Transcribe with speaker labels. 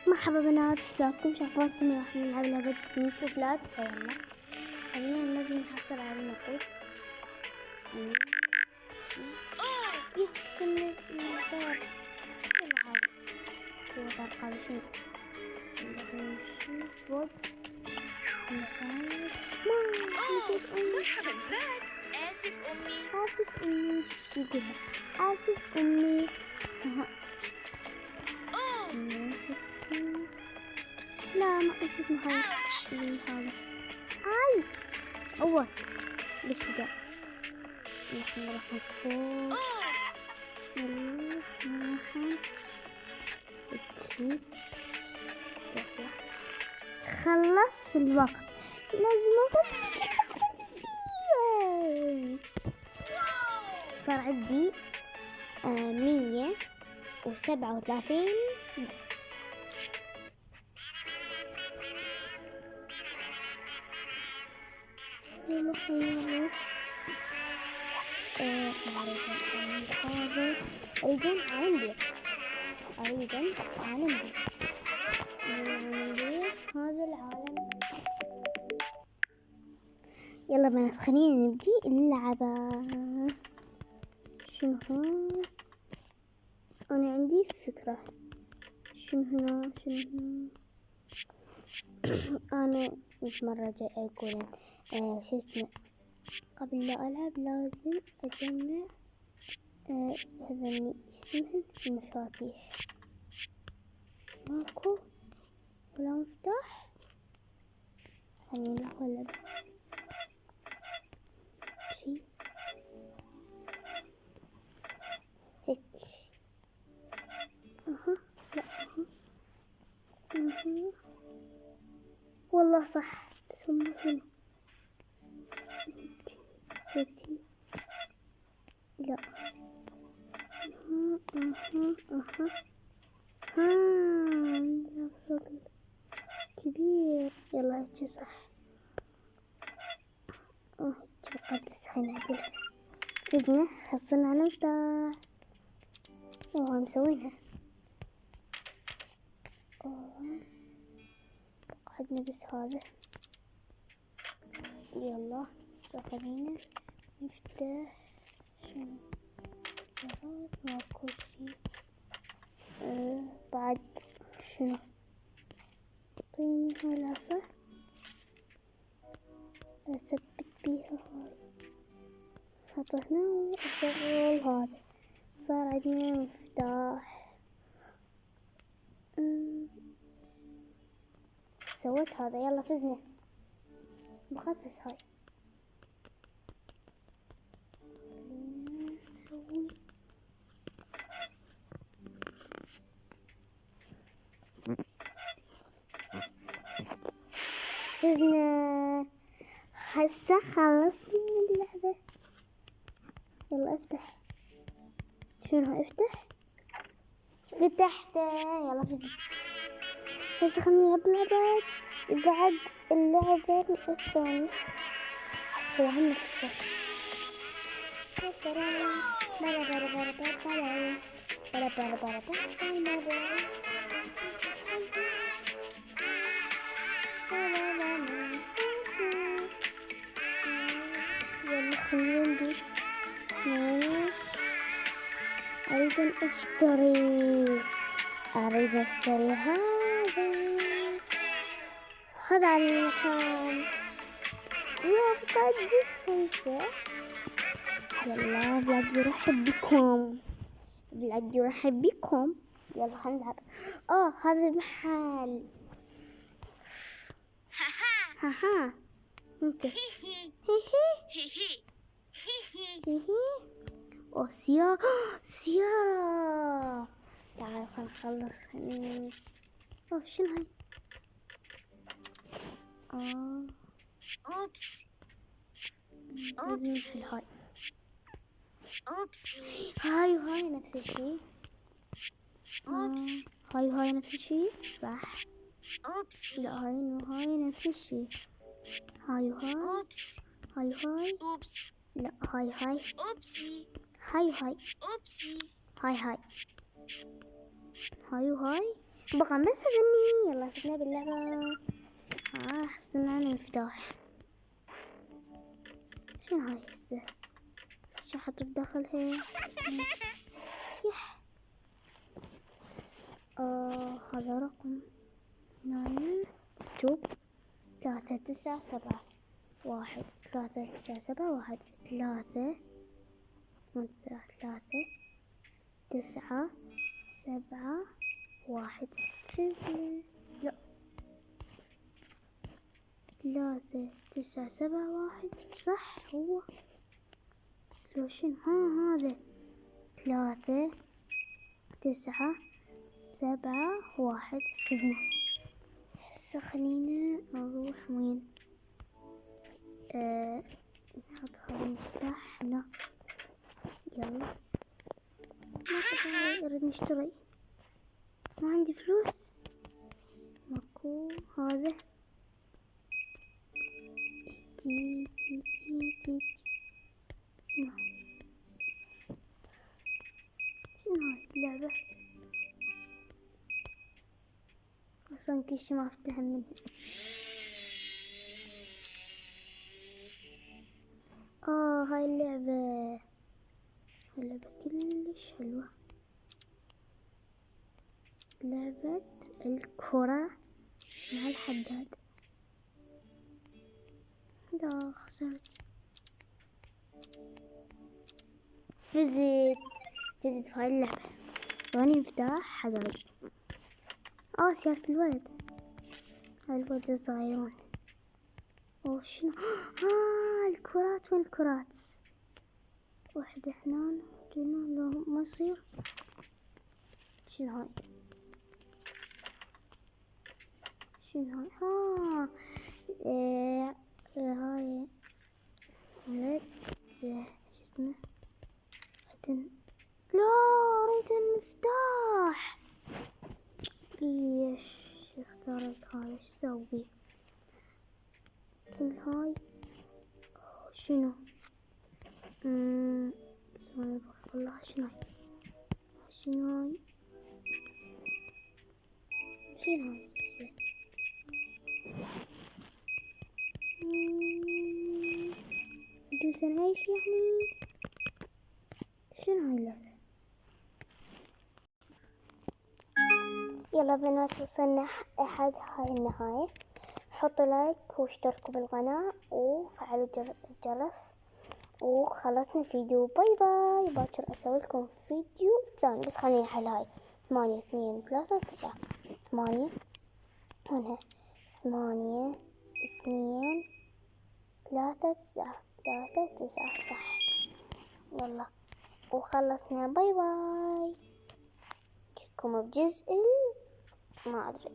Speaker 1: مرحبا بنات، شلونكم؟ شخباركم؟ راح نلعب لعبة ميكو فلات. يلا خلينا لازم نحصل على النقود. يمكن الدار يلعب هو دار قال شنو نشوف بود مساعد
Speaker 2: مرحبا فلات. آسف أمي.
Speaker 1: شو يقولها؟ آسف أمي. لا ما اسمه هذا. آي أول ليش ده؟ نحن راح نفوق خلص الوقت. لازم صار عندي 137 بس. أريد عالم هذا العالم. يلا بنات خلينا نبدي اللعبة. شنو هون؟ أنا عندي فكرة. شنو هنا؟ أنا مرة جاي أقول شو اسمه، قبل لا ألعب لازم أجمع هذني شو اسمهن المفاتيح. ماكو ولا مفتاح. خلينا ولا شي هيك. لا والله صح، بس هم شنو هيك. لا لا صوت كبير. يلا هيك صح. هيك بقى بس خلينا نعدل. فزنا حصلنا على مفتاح. وهاي مسوينها. قعدنا بس هذا. يلا خلينا نفتح. شنو ماكو شي. بعد شنو اعطيني هاي العصا اثبت بيها هاي. حط هنا واشغل هذا. صار عندنا مفتاح. سويت هذا. يلا فزنا. بقيت بس هاي نسوي. فزنا. هسه خلصت من اللعبة. يلا افتح. شنو افتح؟ فتحته. يلا فزت. هسه خلينا نلعب لعبة. بعد اللعبة الثانية هو هم نفسه. يلا خلينا ندوس. أريد أشتري هذا على المكان. يبقى بس 5. يلا بلاد يرحب بكم. يلا خلينا نلعب. هذا المحل. ها انت سيارة. تعال خلينا نخلص. شنو هاي؟
Speaker 2: أوبس.
Speaker 1: هاي نفس الشيء. هاي نفس الشيء صح. لا هاي نفس الشيء. هاي لا هاي. لا هاي
Speaker 2: أوبسي.
Speaker 1: هاي بقى ما سبني. يلا فتنا باللعبة. حصلنا على المفتاح. شنو هاي هسه؟ شو حط بداخلها؟ يح. هذا رقم هنا مكتوب 3971 3971 3971 فزنا. لا 3971 صح هو. لو شنو هذا 3971 فزنا. هسه خلينا نروح وين؟ نحط هذا المفتاح هنا. يلا نريد نشتري. ما عندي فلوس. ماكو هذا. جي شنو هاي اللعبة؟ اصلا كل شي ما افتهم منها. هاي اللعبة كلش حلوة. لعبة الكرة مع الحداد. لا خسرت. فزت في هاي اللعبة. واني مفتاح حجري. سيارة الولد. هاي الولد الصغيرون. شنو؟ الكرات والكرات. واحدة هنا لو ما يصير. شنو هاي؟ شنو هاي؟ هاي ولد شو اسمه؟ لا اريد المفتاح. ليش اخترت هاي؟ شو اسوي؟ كل هاي شنو؟ ثواني والله شنو هاي؟ شنو هاي؟ شنو هاي هسه؟ ندوس نعيش يعني. شنو هاي اللعبة؟ يلا بنات وصلنا أحد هاي النهاية. حطوا لايك واشتركوا بالقناة وفعلوا الجرس. وخلصنا الفيديو. باي باي. باكر اسوي لكم فيديو ثاني. بس خليني نحل هاي 8 2 3 9 8 هنا 8 2 3 9 3 9 صح. يلا وخلصنا. باي باي. نشوفكم بجزء ما ادري.